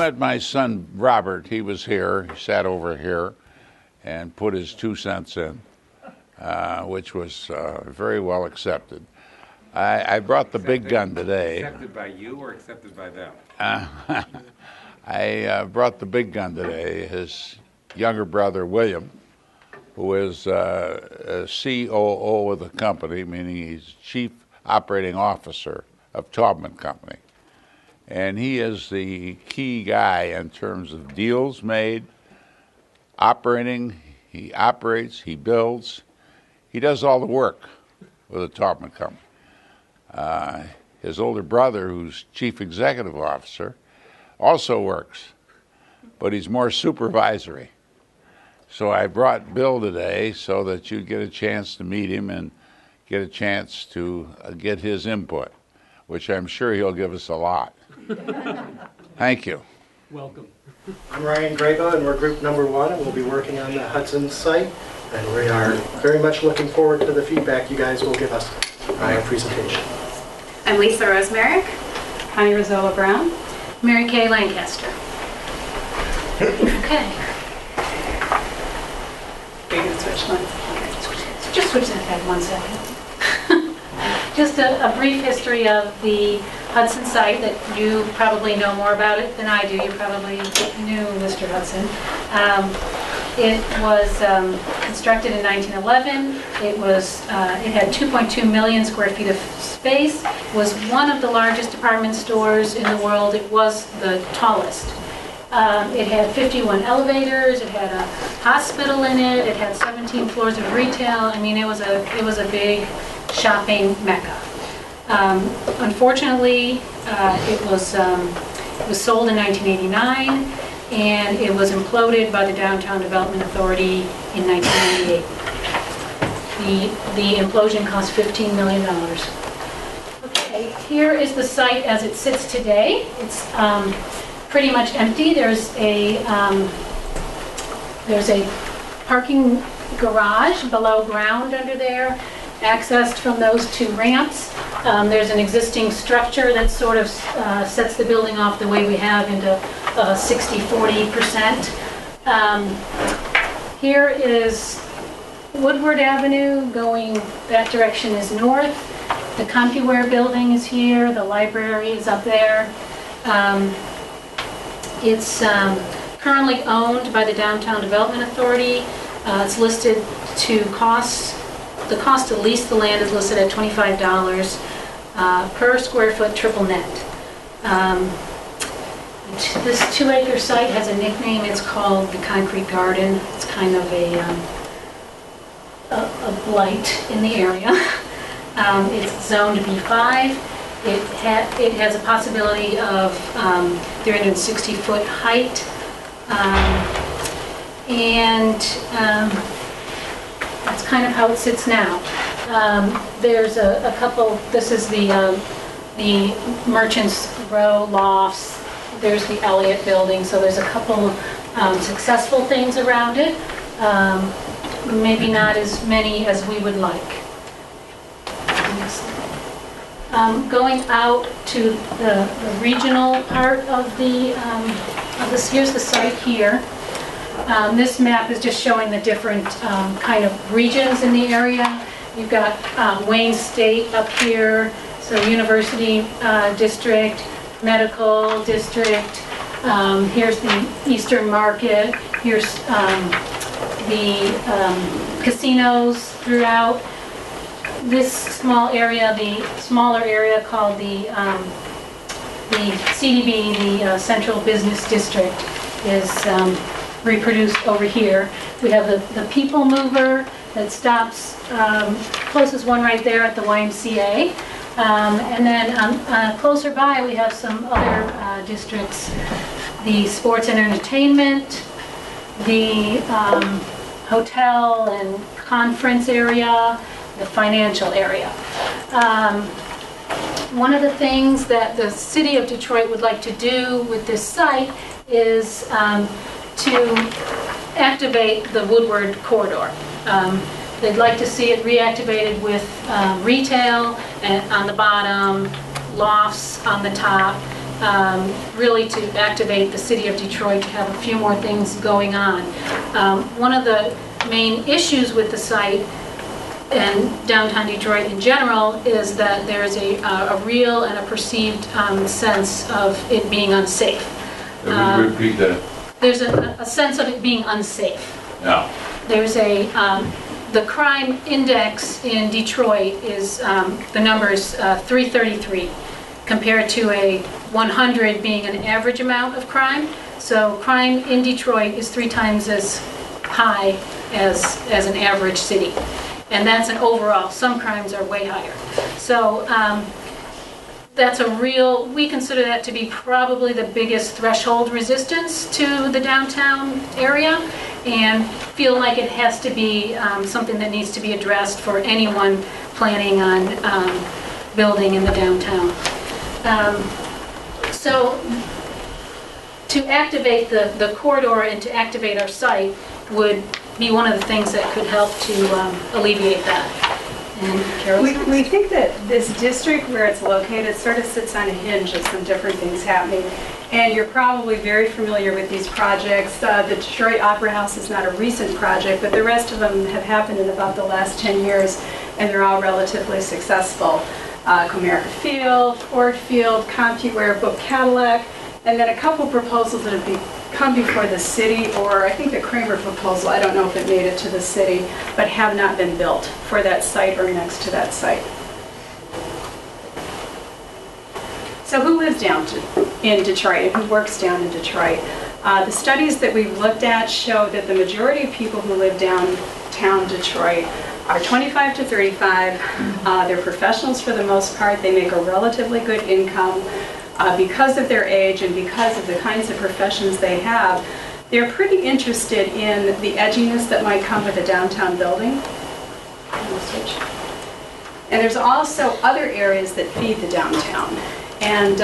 met my son Robert. He was here. He sat over here and put his 2 cents in, which was very well accepted. I brought the big gun today. Accepted by you or accepted by them? I brought the big gun today. His younger brother, William, who is a COO of the company, meaning he's Chief Operating Officer of Taubman Company. And he is the key guy in terms of deals made, operating. He operates, he builds. He does all the work with the Taubman Company. His older brother, who's Chief Executive Officer, also works, but he's more supervisory. So I brought Bill today so that you get a chance to meet him and get a chance to get his input, which I'm sure he'll give us a lot. Thank you. Welcome. I'm Ryan Grabo, and we're group number 1, and we'll be working on the Hudson site. And we are very much looking forward to the feedback you guys will give us on our presentation. I'm Lisa Rosmerick. Connie Rosola Brown. Mary Kay Lancaster. Okay. Are you going to switch lines? Okay. Just switch that back 1 second. Just a brief history of the Hudson site that you probably know more about it than I do. You probably knew Mr. Hudson. It was constructed in 1911. It had 2.2 million square feet of space. It was one of the largest department stores in the world. It was the tallest. It had 51 elevators. It had a hospital in it. It had 17 floors of retail. I mean, it was a big shopping mecca. Unfortunately, it was sold in 1989. And it was imploded by the Downtown Development Authority in 1998. The implosion cost $15 million. Okay, here is the site as it sits today. It's pretty much empty. There's a parking garage below ground under there, accessed from those 2 ramps. There's an existing structure that sort of sets the building off the way we have into 60-40%. Here is Woodward Avenue going, that direction is north. The CompuWare building is here. The library is up there. It's currently owned by the Downtown Development Authority. It's listed to cost. The cost to lease the land is listed at $25 per square foot triple net. This 2-acre site has a nickname. It's called the Concrete Garden. It's kind of a blight in the area. It's zoned B5. It has a possibility of 360-foot height. That's kind of how it sits now. There's a couple, this is the Merchants Row lofts. There's the Elliott building, so there's a couple successful things around it. Maybe not as many as we would like. Going out to the regional part of this, here's the site here. This map is just showing the different kind of regions in the area. You've got Wayne State up here, so University District, Medical District. Here's the Eastern Market. Here's the casinos throughout. This small area, the smaller area called the CDB, the Central Business District, is reproduced over here. We have the People Mover that stops, closest one right there at the YMCA. And then closer by we have some other districts, the Sports and Entertainment, the hotel and conference area, the financial area. One of the things that the City of Detroit would like to do with this site is to activate the Woodward corridor. They'd like to see it reactivated with retail and on the bottom, lofts on the top, really to activate the city of Detroit to have a few more things going on. One of the main issues with the site and downtown Detroit in general is that there's a real and a perceived sense of it being unsafe. Let me repeat that. There's a sense of it being unsafe. No. There's the crime index in Detroit is, the number is 333, compared to a 100 being an average amount of crime. So crime in Detroit is 3 times as high as an average city. And that's an overall. Some crimes are way higher. So that's we consider that to be probably the biggest threshold resistance to the downtown area, and feel like it has to be something that needs to be addressed for anyone planning on building in the downtown. So to activate the corridor and to activate our site would be one of the things that could help to alleviate that. And Carol? We think that this district where it's located sort of sits on a hinge of some different things happening. And you're probably very familiar with these projects. The Detroit Opera House is not a recent project, but the rest of them have happened in about the last 10 years, and they're all relatively successful. Comerica Field, Ford Field, CompuWare, Book Cadillac, and then a couple proposals that have come before the city, or I think the Kramer proposal, I don't know if it made it to the city, but have not been built for that site or next to that site. So who lives in Detroit and who works down in Detroit? The studies that we've looked at show that the majority of people who live downtown Detroit are 25 to 35. They're professionals for the most part. They make a relatively good income. Because of their age and because of the kinds of professions they have, they're pretty interested in the edginess that might come with a downtown building. And there's also other areas that feed the downtown. And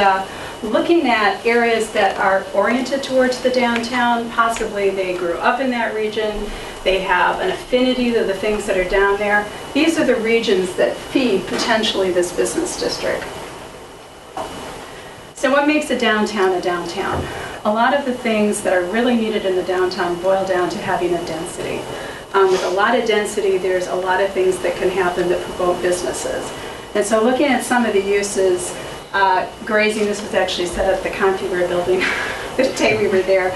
looking at areas that are oriented towards the downtown, possibly they grew up in that region, they have an affinity to the things that are down there. These are the regions that feed potentially this business district. So what makes a downtown a downtown? A lot of the things that are really needed in the downtown boil down to having a density. With a lot of density, there's a lot of things that can happen that promote businesses. And so looking at some of the uses, grazing, this was actually set at the CompuWare building the day we were there.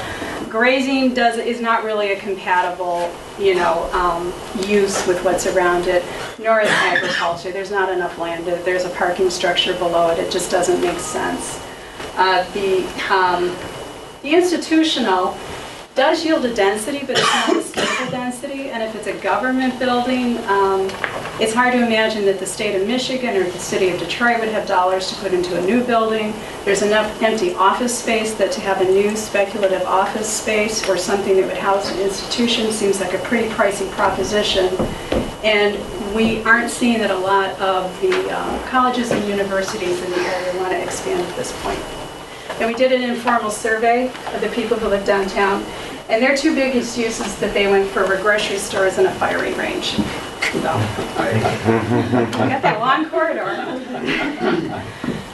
Grazing is not really a compatible, use with what's around it, nor is agriculture. There's not enough land. There's a parking structure below it. It just doesn't make sense. The institutional does yield a density, but it's not a stable density. And if it's a government building, it's hard to imagine that the state of Michigan or the city of Detroit would have dollars to put into a new building. There's enough empty office space that to have a new speculative office space or something that would house an institution seems like a pretty pricey proposition. And we aren't seeing that a lot of the colleges and universities in the area want to expand at this point. And we did an informal survey of the people who live downtown, and their 2 biggest uses that they went for were grocery stores and a firing range. So, got that long corridor.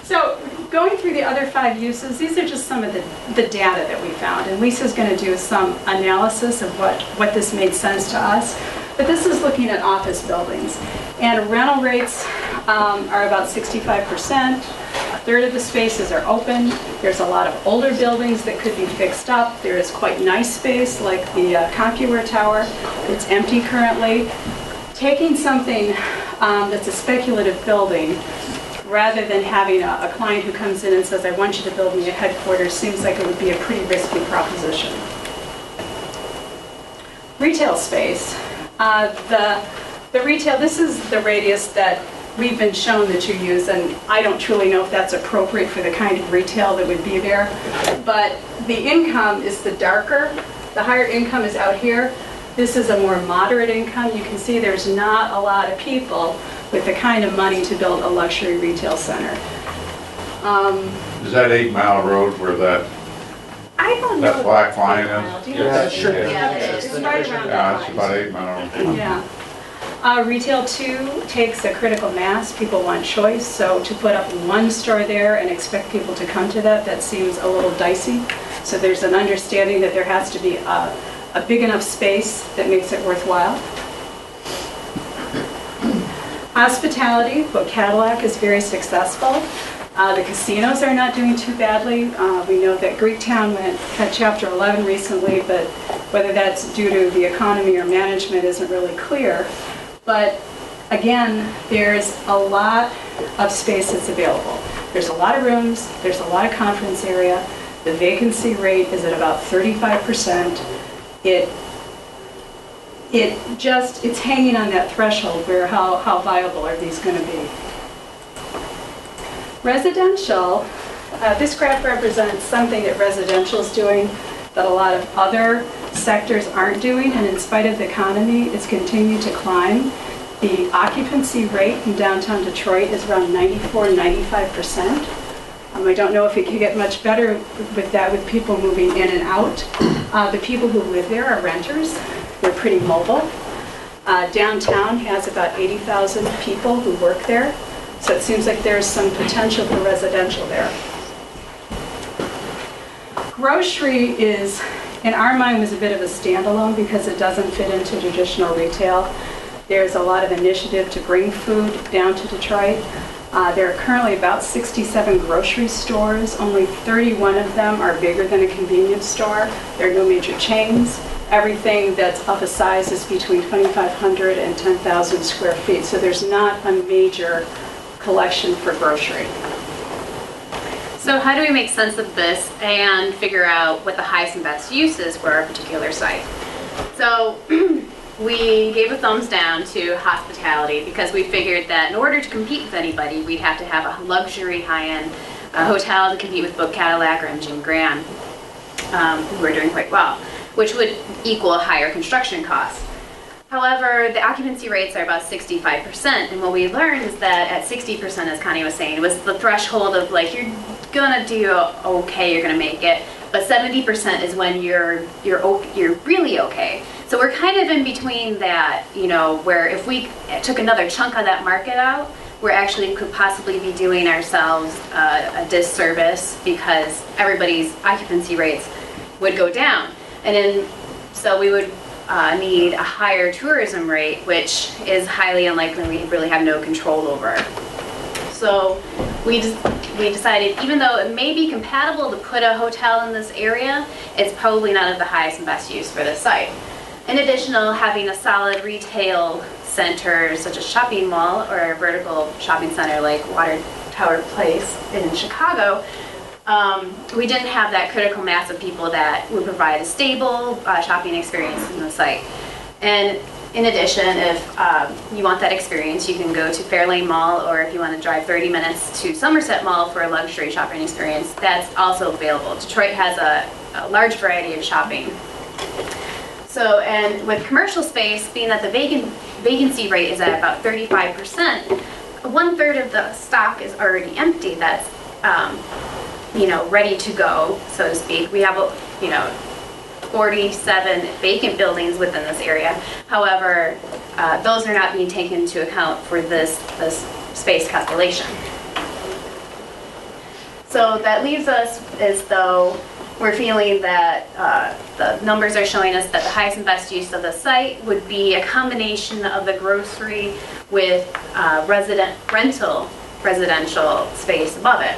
So, going through the other 5 uses, these are just some of the data that we found, and Lisa's going to do some analysis of what this made sense to us. But this is looking at office buildings, and rental rates are about 65%. A third of the spaces are open. There's a lot of older buildings that could be fixed up. There is quite nice space like the CompuWare Tower. It's empty currently. Taking something that's a speculative building rather than having a client who comes in and says, I want you to build me a headquarters, seems like it would be a pretty risky proposition. Retail space. The retail, this is the radius that we've been shown that you use, and I don't truly know if that's appropriate for the kind of retail that would be there. But the income is the darker. The higher income is out here. This is a more moderate income. You can see there's not a lot of people with the kind of money to build a luxury retail center. Is that 8 Mile Road where that I don't know. That black line is? Do you know? Yeah, sure. Yeah, it's right around that Yeah, it's line. about 8 Mile. Yeah. Retail too takes a critical mass. People want choice, so to put up one store there and expect people to come to that, that seems a little dicey. So there's an understanding that there has to be a big enough space that makes it worthwhile. Hospitality, well, Cadillac is very successful. The casinos are not doing too badly. We know that Greektown had Chapter 11 recently, but whether that's due to the economy or management isn't really clear. But again, there's a lot of space that's available. There's a lot of rooms, there's a lot of conference area. The vacancy rate is at about 35%. It's hanging on that threshold where how viable are these going to be. Residential, this graph represents something that residential is doing that a lot of other sectors aren't doing, and in spite of the economy, it's continued to climb. The occupancy rate in downtown Detroit is around 94-95%. I don't know if it could get much better with that, with people moving in and out. The people who live there are renters. They're pretty mobile. Downtown has about 80,000 people who work there, so it seems like there's some potential for residential there. Grocery is, in our mind, was a bit of a standalone because it doesn't fit into traditional retail. There's a lot of initiative to bring food down to Detroit. There are currently about 67 grocery stores. Only 31 of them are bigger than a convenience store. There are no major chains. Everything that's of a size is between 2,500 and 10,000 square feet. So there's not a major collection for grocery. So how do we make sense of this and figure out what the highest and best use is for a particular site? So we gave a thumbs down to hospitality because we figured that in order to compete with anybody, we'd have to have a luxury high-end hotel to compete with both Cadillac or MGM Grand, who are doing quite well, which would equal higher construction costs. However, the occupancy rates are about 65%, and what we learned is that at 60%, as Connie was saying, was the threshold of like, you're gonna do okay, you're gonna make it, but 70% is when you're really okay. So we're kind of in between that, you know, where if we took another chunk of that market out, we actually could possibly be doing ourselves a disservice because everybody's occupancy rates would go down. So we would need a higher tourism rate, which is highly unlikely we really have no control over. So we decided, even though it may be compatible to put a hotel in this area, it's probably not of the highest and best use for this site. In addition to having a solid retail center such as shopping mall or a vertical shopping center like Water Tower Place in Chicago, we didn't have that critical mass of people that would provide a stable shopping experience in the site. And in addition, if you want that experience, you can go to Fairlane Mall, or if you want to drive 30 minutes to Somerset Mall for a luxury shopping experience, that's also available. Detroit has a large variety of shopping. So, and with commercial space, being that the vacancy rate is at about 35%, 1/3 of the stock is already empty. That's ready to go, so to speak. We have 47 vacant buildings within this area. However, those are not being taken into account for this space calculation. So that leaves us as though we're feeling that the numbers are showing us that the highest and best use of the site would be a combination of the grocery with residential space above it.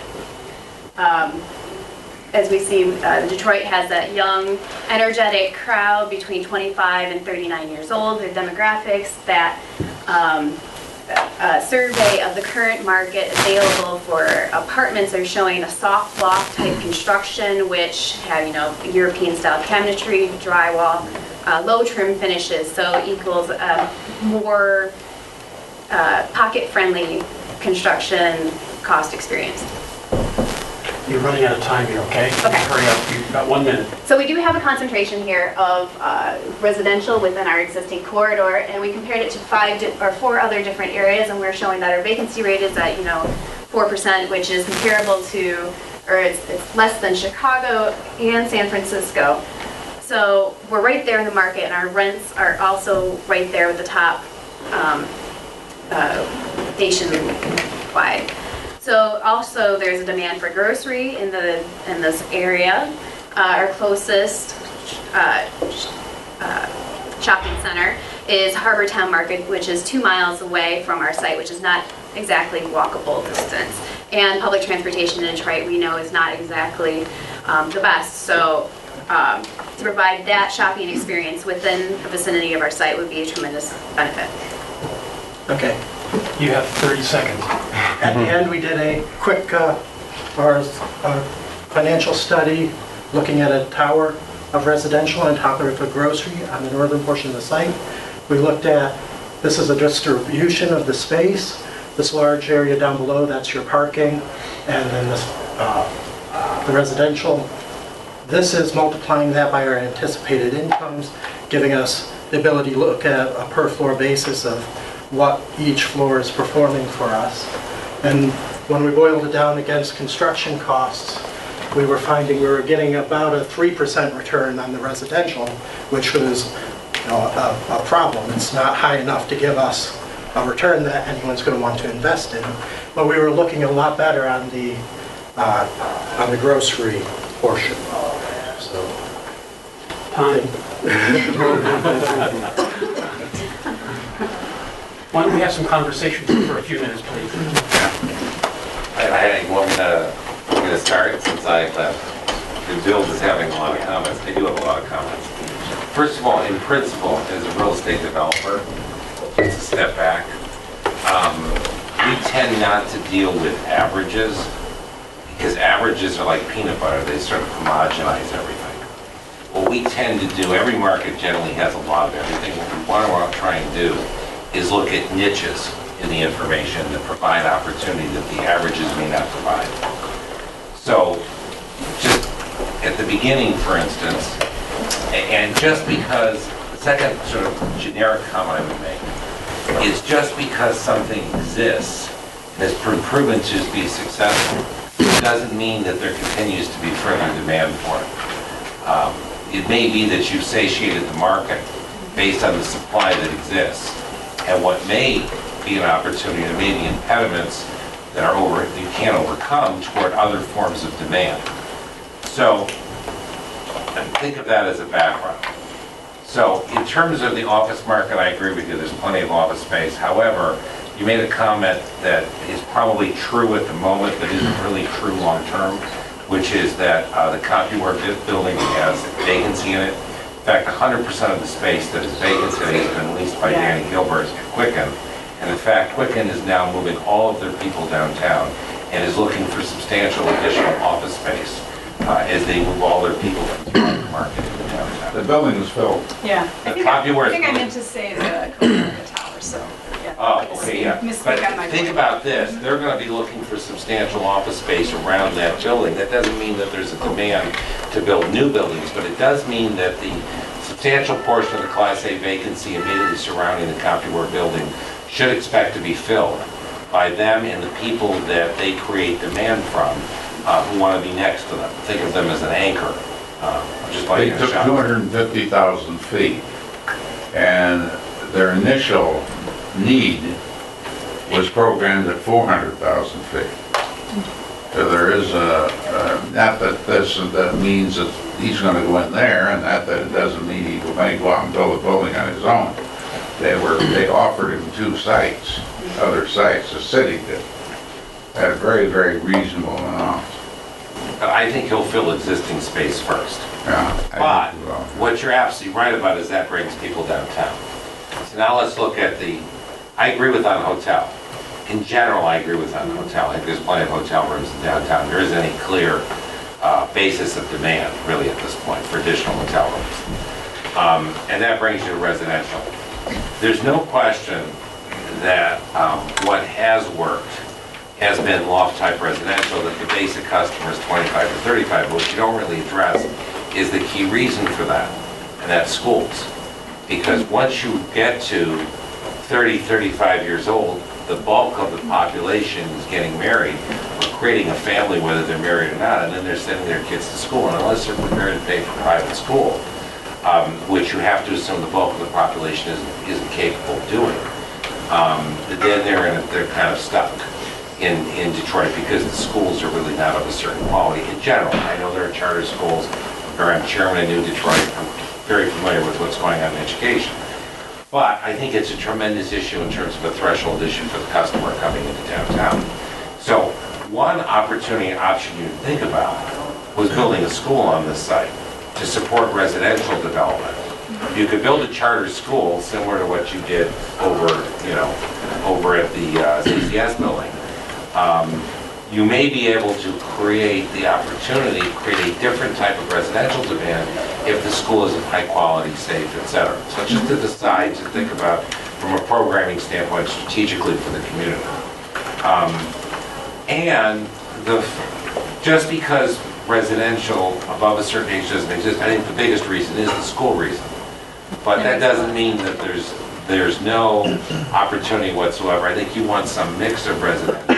As we see, Detroit has that young, energetic crowd between 25 and 39 years old. Their demographics, that survey of the current market available for apartments are showing a soft loft type construction, which have European style cabinetry, drywall, low trim finishes, so equals more pocket friendly construction cost experience. You're running out of time here, okay? Okay. Hurry up, you've got 1 minute. So we do have a concentration here of residential within our existing corridor, and we compared it to 4 other different areas, and we're showing that our vacancy rate is at 4%, which is comparable to, or it's less than Chicago and San Francisco. So we're right there in the market, and our rents are also right there with the top nationwide. So also there's a demand for grocery in this area. Our closest shopping center is Harbortown Market, which is 2 miles away from our site, which is not exactly walkable distance. And public transportation in Detroit, we know, is not exactly the best. So to provide that shopping experience within the vicinity of our site would be a tremendous benefit. Okay. You have 30 seconds. At the end, we did a quick financial study looking at a tower of residential on top of a grocery on the northern portion of the site. We looked at, this is a distribution of the space. This large area down below, that's your parking, and then this, the residential. This is multiplying that by our anticipated incomes, giving us the ability to look at a per floor basis of what each floor is performing for us. And when we boiled it down against construction costs, we were finding we were getting about a 3% return on the residential, which was a problem. It's not high enough to give us a return that anyone's going to want to invest in. But we were looking a lot better on the grocery portion. So, Time. Why don't we have some conversation for a few minutes, please? I want me to start since the Bill is having a lot of comments. I do have a lot of comments. First of all, in principle, as a real estate developer, just to step back, we tend not to deal with averages because averages are like peanut butter. They sort of homogenize everything. What we tend to do, every market generally has a lot of everything. What we want to try and do is look at niches in the information that provide opportunity that the averages may not provide. So, just at the beginning, for instance, and just because, the second sort of generic comment I would make is just because something exists and has been proven to be successful, it doesn't mean that there continues to be further demand for it. It may be that you've satiated the market based on the supply that exists, and what may be an opportunity, there may be impediments that you can't overcome toward other forms of demand. So think of that as a background. So in terms of the office market, I agree with you, there's plenty of office space. However, you made a comment that is probably true at the moment, but isn't really true long term, which is that the CompuWorks building has vacancy in it. In fact, 100% of the space that is vacant today has been leased by Danny Gilbert at Quicken. And in fact, Quicken is now moving all of their people downtown and is looking for substantial additional office space as they move all their people from the market into downtown. The building is filled. Yeah. The I think I meant to say the Coca-Cola Tower, so, yeah. Oh, okay, yeah. Mistake on my But think part. about this, they're going to be looking for substantial office space around that building. That doesn't mean that there's a demand to build new buildings, but it does mean that the substantial portion of the Class A vacancy immediately surrounding the CompuWorks building should expect to be filled by them and the people that they create demand from who want to be next to them. Think of them as an anchor, just like They in a took shop. 250,000 feet, and their initial need was programmed at 400,000 feet. So there is not that means that he's going to go in there, and that it doesn't mean he may go out and build a building on his own. They offered him 2 sites, other sites, the city did, at a very, very reasonable amount. I think he'll fill existing space first. Yeah, But I think he will. what you're absolutely right about is that brings people downtown. So now let's look at I agree with on hotel. In general, I agree with on hotel. I think there's plenty of hotel rooms in downtown. There isn't any clear basis of demand, really, at this point, for additional hotel rooms. And that brings you to residential. There's no question that what has worked has been loft-type residential, that the basic customer is 25 to 35, but what you don't really address is the key reason for that, and that's schools. Because once you get to 30, 35 years old, the bulk of the population is getting married or creating a family, whether they're married or not, and then they're sending their kids to school. And unless they're prepared to pay for private school, which you have to assume the bulk of the population isn't capable of doing, then they're kind of stuck in Detroit because the schools are really not of a certain quality in general. I know there are charter schools, or I'm chairman of New Detroit, I'm very familiar with what's going on in education. But I think it's a tremendous issue in terms of a threshold issue for the customer coming into downtown. So one opportunity option you think about was building a school on this site to support residential development. You could build a charter school similar to what you did over at the CCS building. You may be able to create the opportunity, create a different type of residential demand if the school is of high quality, safe, etc. So it's just to decide to think about from a programming standpoint strategically for the community. Just because residential above a certain age doesn't exist, I think the biggest reason is the school reason. But that doesn't mean that there's no opportunity whatsoever. I think you want some mix of residential,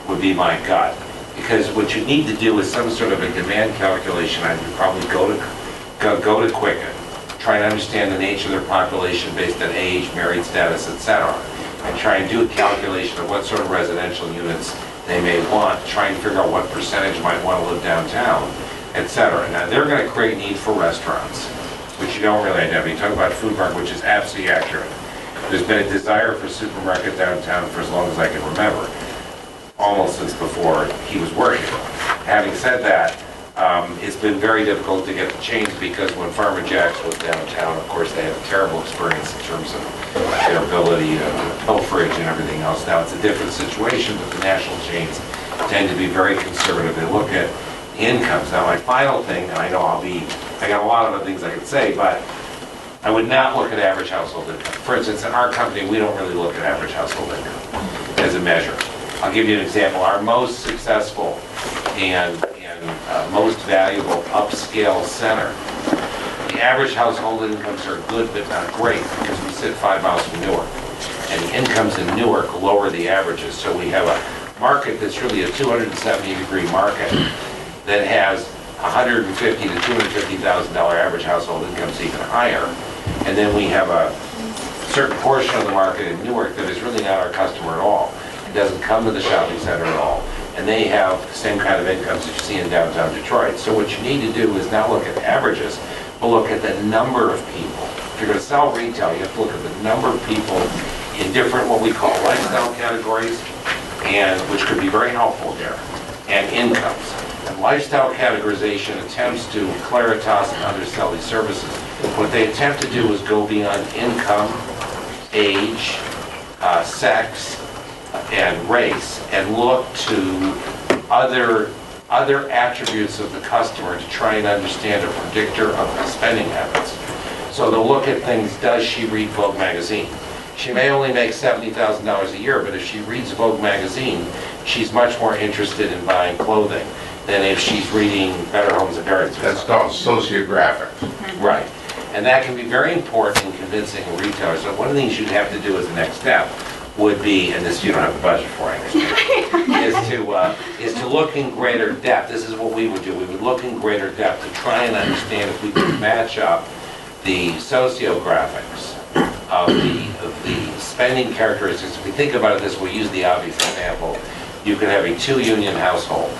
would be my gut. Because what you need to do is some sort of a demand calculation. I would probably go to Quicken, try and understand the nature of their population based on age, married status, etc. And try and do a calculation of what sort of residential units they may want, try and figure out what percentage might want to live downtown, etc. Now they're going to create need for restaurants, which you don't really identify. You talk about food market, which is absolutely accurate. There's been a desire for supermarket downtown for as long as I can remember, almost since before he was working. Having said that, it's been very difficult to get the change because when Farmer Jack's was downtown, of course, they had a terrible experience in terms of their ability to pilferage and everything else. Now it's a different situation, but the national chains tend to be very conservative. They look at incomes. Now my final thing, and I know I got a lot of other things I could say, but I would not look at average household income. For instance, in our company, we don't really look at average household income as a measure. I'll give you an example. Our most successful and most valuable upscale center, the average household incomes are good but not great because we sit 5 miles from Newark. And the incomes in Newark lower the averages. So we have a market that's really a 270-degree market that has $150,000 to $250,000 average household incomes, even higher. And then we have a certain portion of the market in Newark that is really not our customer at all. It doesn't come to the shopping center at all. And they have the same kind of incomes that you see in downtown Detroit. So what you need to do is not look at averages, but look at the number of people. If you're going to sell retail, you have to look at the number of people in different, what we call lifestyle categories, and which could be very helpful here, and incomes. And lifestyle categorization attempts to claritas and undersell these services. What they attempt to do is go beyond income, age, sex, and race, and look to other attributes of the customer to try and understand a predictor of spending habits. So they'll look at things, does she read Vogue magazine? She may only make $70,000 a year, but if she reads Vogue magazine, she's much more interested in buying clothing than if she's reading Better Homes and Gardens. That's called sociographic. Right. And that can be very important in convincing a retailer. So one of the things you'd have to do as the next step would be, and this you don't have the budget for, I understand, is to look in greater depth. This is what we would do. We would look in greater depth to try and understand if we could match up the sociographics of the spending characteristics. If we think about it this way, we'll use the obvious example. You could have a two-union household.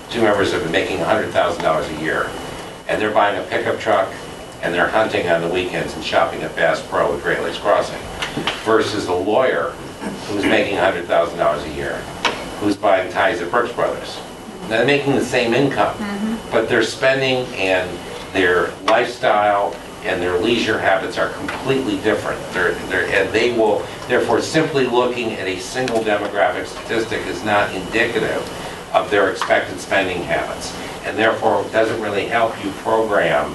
Two members have been making $100,000 a year, and they're buying a pickup truck, and they're hunting on the weekends and shopping at Bass Pro at Great Lakes Crossing, versus a lawyer who's making $100,000 a year, who's buying ties at Brooks Brothers. Now, they're making the same income, but their spending and their lifestyle and their leisure habits are completely different. And they will, therefore, simply looking at a single demographic statistic is not indicative of their expected spending habits. And therefore, it doesn't really help you program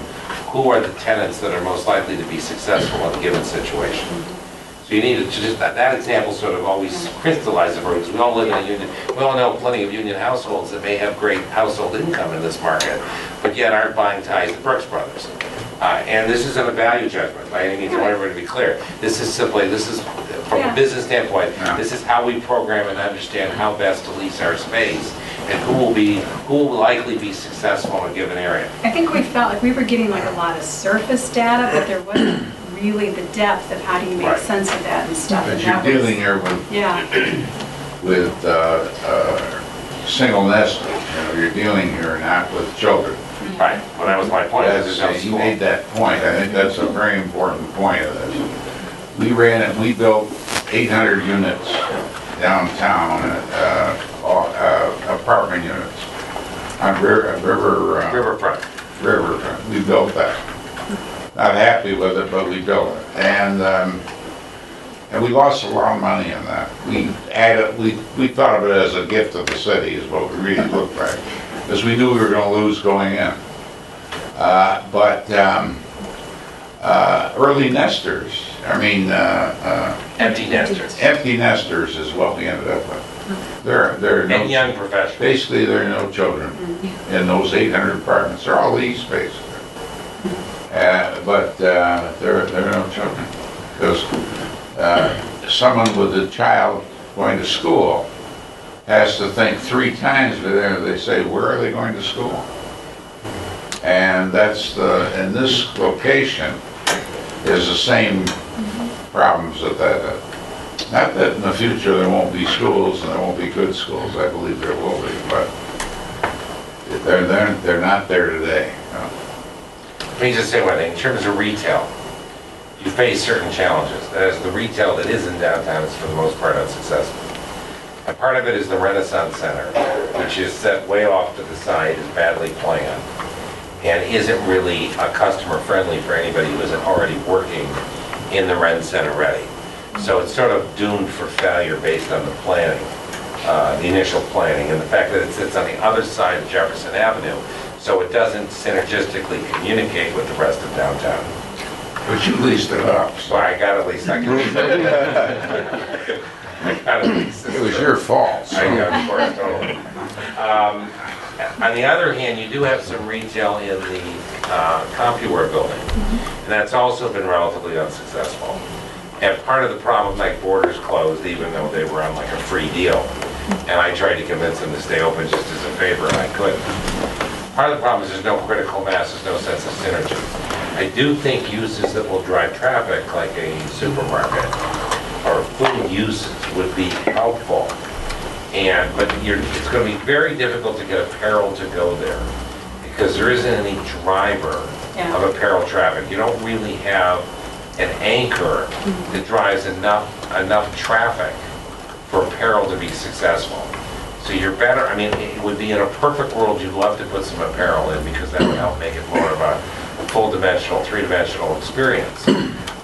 who are the tenants that are most likely to be successful in a given situation. So you need to just, that example sort of always crystallizes for us. We all live in a union, we all know plenty of union households that may have great household income in this market, but yet aren't buying ties at Brooks Brothers. And this isn't a value judgment by any means. I want everybody to be clear. This is simply, from a business standpoint, this is how we program and understand how best to lease our space and who will likely be successful in a given area. I think we felt like we were getting like a lot of surface data, but there wasn't really the depth of how do you make Right. sense of that and stuff. But and you're that was- dealing here with Yeah, single nesters, you're dealing here not with children. Right, well, that was my point. There's no That's, you school. made that point, I think that's a very important point of this. We ran it, we built 800 units downtown, apartment units on Riverfront. Riverfront. We built that. Not happy with it, but we built it. And we lost a lot of money in that. We thought of it as a gift of the city is what we really looked like. Because we knew we were gonna lose going in. But early nesters, Empty nesters. empty nesters is what we ended up with. They're no, And young professionals. basically there are no children in those 800 apartments. They're all leased basically. But there are no children. Because someone with a child going to school has to think 3 times before they say, where are they going to school? And that's in this location is the same problems that not that in the future there won't be schools and there won't be good schools, I believe there will be, but they're not there today. No. Let me just say one thing, in terms of retail, you face certain challenges. That is, the retail that is in downtown is for the most part unsuccessful. And part of it is the Renaissance Center, which is set way off to the side, is badly planned, and isn't really customer friendly for anybody who isn't already working in the Ren Center ready. So it's sort of doomed for failure based on the planning, the initial planning, and the fact that it sits on the other side of Jefferson Avenue, so it doesn't synergistically communicate with the rest of downtown. But you leased it up, So so I got at least, I can lease it. I got at least. it was your fault. I got, of course, totally. On the other hand, you do have some retail in the CompuWare building, and that's also been relatively unsuccessful. And part of the problem, like Borders closed, even though they were on like a free deal, and I tried to convince them to stay open just as a favor, and I couldn't. Part of the problem is there's no critical mass, there's no sense of synergy. I do think uses that will drive traffic, like a supermarket or food uses, would be helpful. But it's going to be very difficult to get apparel to go there because there isn't any driver of apparel traffic. You don't really have an anchor that drives enough traffic for apparel to be successful. So you're better, it would be in a perfect world, you'd love to put some apparel in because that would help make it more of a full-dimensional, 3-dimensional experience.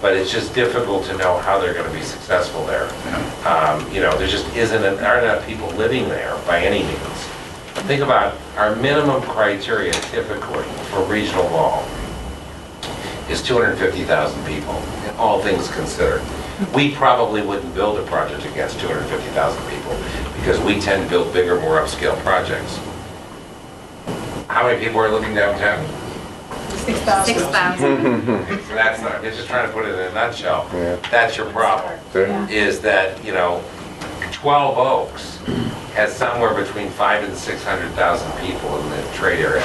But it's just difficult to know how they're going to be successful there. There just aren't enough people living there by any means. Think about our minimum criteria typically for regional mall is 250,000 people, all things considered. We probably wouldn't build a project against 250,000 people because we tend to build bigger, more upscale projects. How many people are living downtown? 6,000. 6,000. So that's not, it's just trying to put it in a nutshell. That's your problem, Yeah. is that, 12 Oaks has somewhere between 500,000 and 600,000 people in the trade area.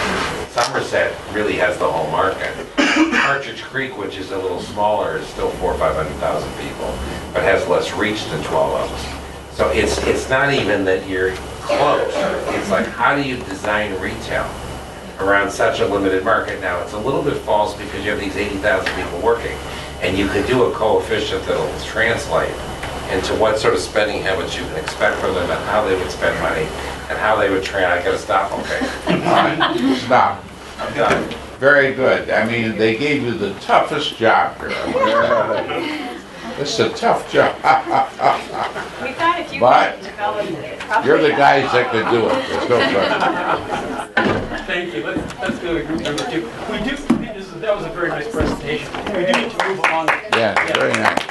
Somerset really has the whole market. Partridge Creek, which is a little smaller, is still 400,000 or 500,000 people, but has less reach than 12 Oaks. So it's not even that you're close. It's like, how do you design retail around such a limited market? Now, it's a little bit false because you have these 80,000 people working, and you could do a coefficient that'll translate into what sort of spending habits you can expect from them and how they would spend money and how they would train. I gotta stop, okay? All right, stop. I'm done. Very good. They gave you the toughest job here. It's a tough job. We thought if you But could develop it, probably You're the guys that could do it. There's no question. Thank you. Let's go to group number 2. That was a very nice presentation. We do need to move along. Yeah, very nice.